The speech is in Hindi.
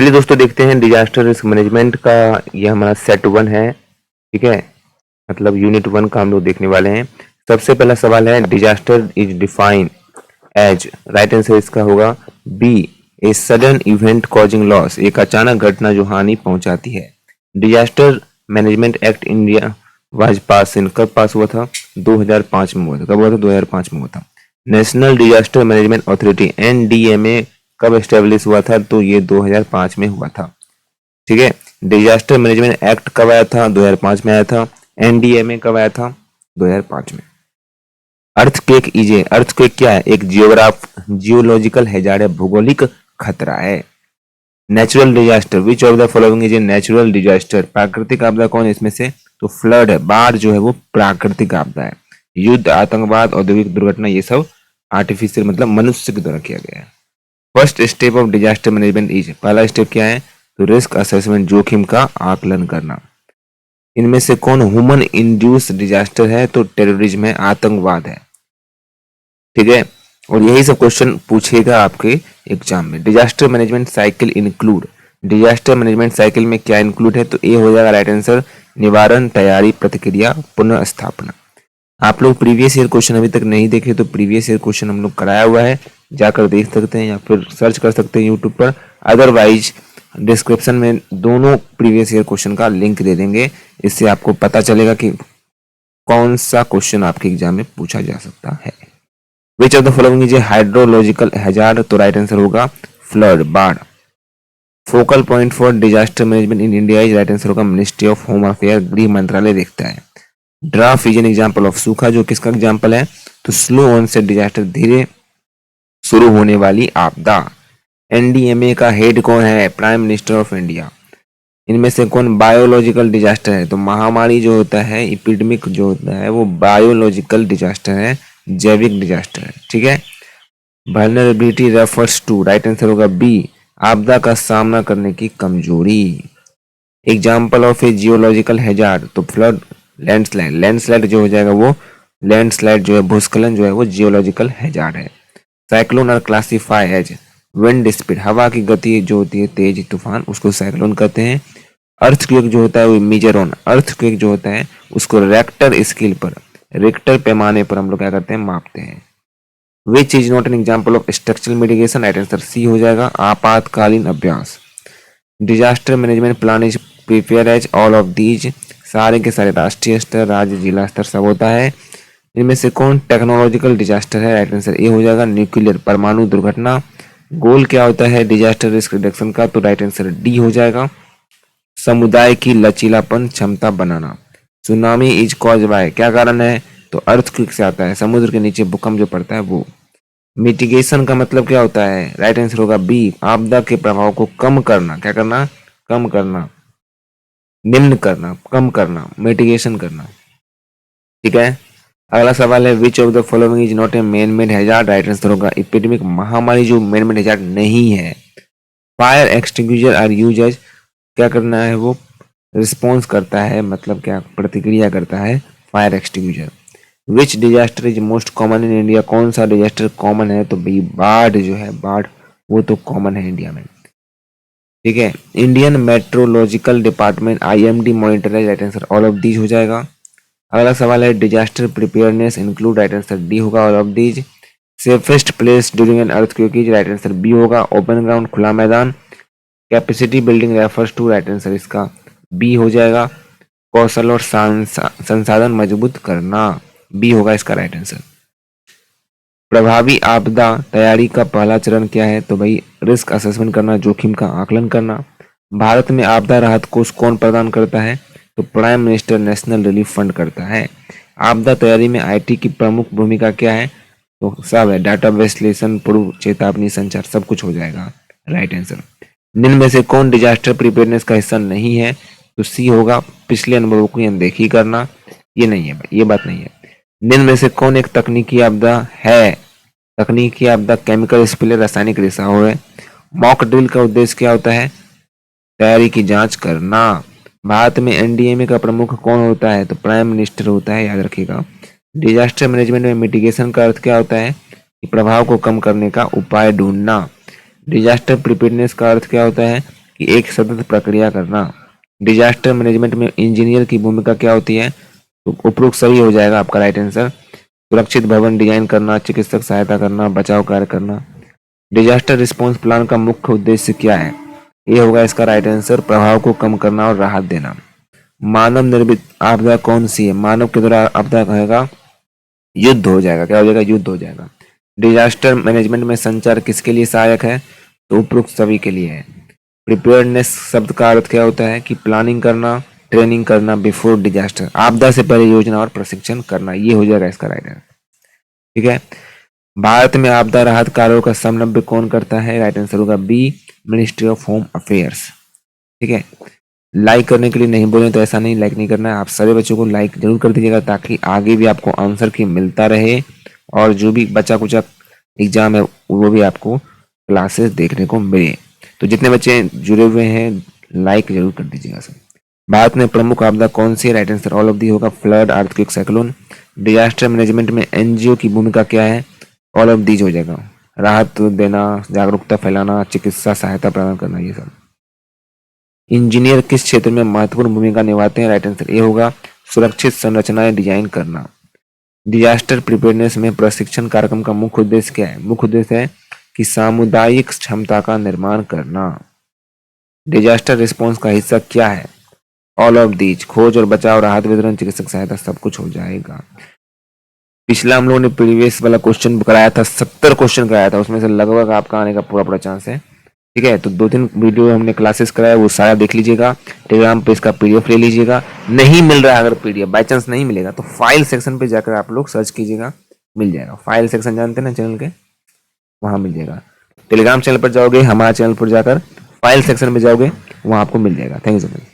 चलिए दोस्तों देखते हैं डिजास्टर रिस्क मैनेजमेंट का। ये हमारा सेट 1 है, ठीक है। मतलब यूनिट 1 का हम लोग देखने वाले हैं। सबसे पहला सवाल है, disaster is defined as, right answer इसका होगा B, a sudden event causing loss, एक अचानक घटना जो हानि पहुंचाती है। Disaster management act India was pass in, कब पास हुआ था? 2005 में हुआ था। कब हुआ था? 2005 में हुआ था। National disaster management authority NDMA कब एस्टेब्लिश हुआ था? तो ये 2005 में हुआ था, ठीक है। डिजास्टर मैनेजमेंट एक्ट कब आया था? 2005 में आया था। एनडीएमए कब आया था? 2005 में। अर्थक्वेक इजे, अर्थक्वेक क्या है? एक जियोलॉजिकल हैजार्ड है, भौगोलिक खतरा है। Natural disaster, which of the following is a natural disaster, प्राकृतिक आपदा कौन है इसमें से? तो फ्लड है, बाढ़ जो है वो प्राकृतिक आपदा है। युद्ध, आतंकवाद, औद्योगिक दुर्घटना, ये सब आर्टिफिशियल मतलब मनुष्य के द्वारा किया गया है। First step of disaster management is, पहला स्टेप क्या है? तो रिस्क असेसमेंट, जोखिम का आकलन करना। इनमें से कौन ह्यूमन इंड्यूस डिजास्टर है? तो टेररिज्म है, आतंकवाद है, ठीक है। और यही सब क्वेश्चन पूछेगा आपके एग्जाम में। Disaster management cycle include, disaster management cycle में क्या इंक्लूड है? तो ए हो जाएगा राइट आंसर, निवारण, तैयारी, प्रतिक्रिया, पुनर्स्थापना। आप लोग प्रीवियस ईयर क्वेश्चन अभी तक नहीं देखे तो प्रीवियस ईयर क्वेश्चन हम लोग कराया हुआ है, जाकर देख सकते हैं या फिर सर्च कर सकते हैं यूट्यूब पर। अदरवाइज डिस्क्रिप्शन में दोनों प्रीवियस ईयर क्वेश्चन का लिंक दे देंगे, इससे आपको पता चलेगा कि कौन सा क्वेश्चन आपके एग्जाम में पूछा जा सकता है। Which of the following is a hydrological hazard, तो राइट आंसर होगा फ्लड, बाढ़। Focal point for disaster management in India is, right answer होगा मिनिस्ट्री ऑफ होम अफेयर, गृह मंत्रालय देखता है। Draft is an example of, सूखा जो किसका एग्जाम्पल है? तो स्लो ऑनसेट डिजास्टर, धीरे शुरू होने वाली आपदा। एनडीएमए का हेड कौन है? Prime minister of India. इनमें से कौन बायोलॉजिकल डिजास्टर है? तो महामारी जो होता है, एपिडेमिक जो होता है, वो बायोलॉजिकल डिजास्टर है, जैविक डिजास्टर है, ठीक है। Vulnerability refers to, right answer होगा बी, आपदा का सामना करने की कमजोरी। Example of a geological hazard, तो फ्लड, लैंडस्लाइड, लैंडस्लाइड जो हो जाएगा वो, लैंडस्लाइड जो है, भूस्खलन जो है वो जियोलॉजिकल हैजार्ड है। Cyclone are classify as, wind speed, हवा की गति जो होती है तेज तूफान, उसको साइक्लोन कहते हैं। अर्थक्वेक जो होता है वो मेजर ऑन, अर्थक्वेक जो होता है उसको रेक्टर स्केल पर, रिक्टर पैमाने पर हम लोग क्या करते हैं? मापते हैं। Which is not an example of structural mitigation, right answer C हो जाएगा, आपातकालीन अभ्यास। Disaster management plan is prepare as all of these, सारे के सारे राष्ट्रीय स्तर, राज्य, जिला स्तर सब होता है। इनमें से कौन टेक्नोलॉजिकल डिजास्टर है? राइट आंसर ए हो जाएगा, न्यूक्लियर, परमाणु दुर्घटना। गोल क्या होता है डिजास्टर रिस्क रिडक्शन का? तो राइट आंसर डी हो जाएगा, समुदाय की लचीलापन क्षमता बनाना। सुनामी इज कॉज बाय, क्या कारण है? तो अर्थक्वेक से आता है, समुद्र के नीचे भूकंप जो पड़ता है वो। मिटिगेशन का मतलब क्या होता है? राइट आंसर होगा बी, आपदा के प्रभाव को कम करना। क्या करना? कम करना, निम्न करना, कम करना, मिटिगेशन करना, ठीक है। अगला सवाल है, which of the following is not a man made hazard, right answer होगा एपिडेमिक, महामारी जो मैन मेड हैजार्ड नहीं है। Fire extinguisher are use as, क्या करना है? वो रिस्पॉन्स करता है, मतलब क्या प्रतिक्रिया करता है fire extinguisher. Which disaster is most common in India, कौन सा डिजास्टर कॉमन है? तो भाई बाढ़ जो है, बाढ़ वो तो कॉमन है इंडिया में, ठीक है। Indian meteorological department IMD monitor है, right answer all of these हो जाएगा। अगला सवाल है, disaster preparedness include, right answer D होगा all of these. Safest place during an earthquake is, right answer B होगा, ओपन ग्राउंड, खुला मैदान। Capacity building refers to, right answer इसका बी हो जाएगा, कौशल और संसाधन मजबूत करना, बी होगा इसका राइट आंसर। प्रभावी आपदा तैयारी का पहला चरण क्या है? तो भाई रिस्क असेसमेंट करना, जोखिम का आकलन करना। भारत में आपदा राहत कोष कौन प्रदान करता है? तो prime minister national relief fund करता है। आपदा तैयारी में आईटी की प्रमुख भूमिका क्या है? तो सब है, डाटा विश्लेषण, पूर्व चेतावनी, संचार, सब कुछ हो जाएगा राइट आंसर। निम्न में से कौन डिजास्टर प्रिपेयरनेस का हिस्सा नहीं है? तो सी होगा, पिछले अनुभवों की अनदेखी करना, ये नहीं है, ये बात नहीं है। निम्न में से कौन एक तकनीकी आपदा है? तकनीकी आपदा केमिकल स्पिल, रासायनिक रिसाव है। मॉक ड्रिल का उद्देश्य क्या होता है? तैयारी की जांच करना। भारत में एनडीएमए का प्रमुख कौन होता है? तो प्राइम मिनिस्टर होता है, याद रखिएगा। डिजास्टर मैनेजमेंट में मिटिगेशन का अर्थ क्या होता है? कि प्रभाव को कम करने का उपाय ढूंढना। डिजास्टर प्रिपेयरनेस का अर्थ क्या होता है? कि एक सतत प्रक्रिया करना। डिजास्टर मैनेजमेंट में इंजीनियर की भूमिका क्या होती है? तो उपरोक्त सही हो जाएगा आपका राइट आंसर। सुरक्षित भवन डिजाइन करना, चिकित्सक सहायता करना, बचाव कार्य करना। डिजास्टर रिस्पांस प्लान का मुख्य उद्देश्य क्या है? ये होगा इसका राइट आंसर, प्रभाव को कम करना और राहत देना। मानव निर्मित आपदा कौन सी है? मानव के द्वारा आपदा कहेगा युद्ध हो जाएगा। क्या हो जाएगा? युद्ध हो जाएगा। डिजास्टर मैनेजमेंट में संचार किसके लिए सहायक है? तो उपरोक्त सभी के लिए है। प्रिपेयर्डनेस शब्द का अर्थ क्या होता है? कि प्लानिंग करना, ट्रेनिंग करना बिफोर डिजास्टर, आपदा से पहले योजना और प्रशिक्षण करना। ये हो जाएगा इसका राइट आंसर। ठीक है। भारत में आपदा राहत कार्यों का समन्वय कौन करता है? राइट आंसर होगा B, ministry of home affairs. ठीक है। लाइक करने के लिए नहीं बोले तो ऐसा नहीं, लाइक नहीं करना है। आप सभी बच्चों को लाइक जरूर कर दीजिएगा ताकि आगे भी आपको आंसर की मिलता रहे और जो भी बचा कुचा एग्जाम है वो भी आपको क्लासेस देखने को मिले। तो जितने बच्चे जुड़े हुए हैं लाइक जरूर कर दीजिएगा सब। भारत में प्रमुख आपदा कौन सी है? Right answer all of the होगा, flood, earthquake, cyclone. Disaster management में एनजीओ की भूमिका क्या है? ऑल ऑफ दीज हो जाएगा, राहत देना, जागरूकता फैलाना, चिकित्सा सहायता प्रदान करना, ये सब। इंजीनियर किस क्षेत्र में महत्वपूर्ण भूमिका निभाते हैं? राइट आंसर ए होगा, सुरक्षित संरचनाएं डिजाइन करना। डिजास्टर प्रिपेयरनेस में प्रशिक्षण कार्यक्रम का मुख्य उद्देश्य क्या है? मुख्य उद्देश्य है कि सामुदायिक क्षमता का निर्माण करना। डिजास्टर रिस्पांस का हिस्सा क्या है? ऑल ऑफ दीज, खोज और बचाव, राहत वितरण, चिकित्सक सहायता, सब कुछ हो जाएगा। पिछला हम लोगों ने प्रीवियस वाला क्वेश्चन कराया था, 70 क्वेश्चन कराया था, उसमें से लगभग आपका आने का पूरा चांस है। ठीक है। तो 2-3 वीडियो हमने क्लासेस कराया, वो सारा देख लीजिएगा। टेलीग्राम पे इसका पीडीएफ ले लीजिएगा। नहीं मिल रहा है अगर पीडीएफ बाय चांस नहीं मिलेगा तो फाइल सेक्शन पे जाकर आप लोग सर्च कीजिएगा, मिल जाएगा। फाइल सेक्शन जानते हैं ना चैनल के, वहां मिल जाएगा। टेलीग्राम चैनल पर जाओगे, हमारे चैनल पर जाकर फाइल सेक्शन में जाओगे, वहां आपको मिल जाएगा। Thank you so much.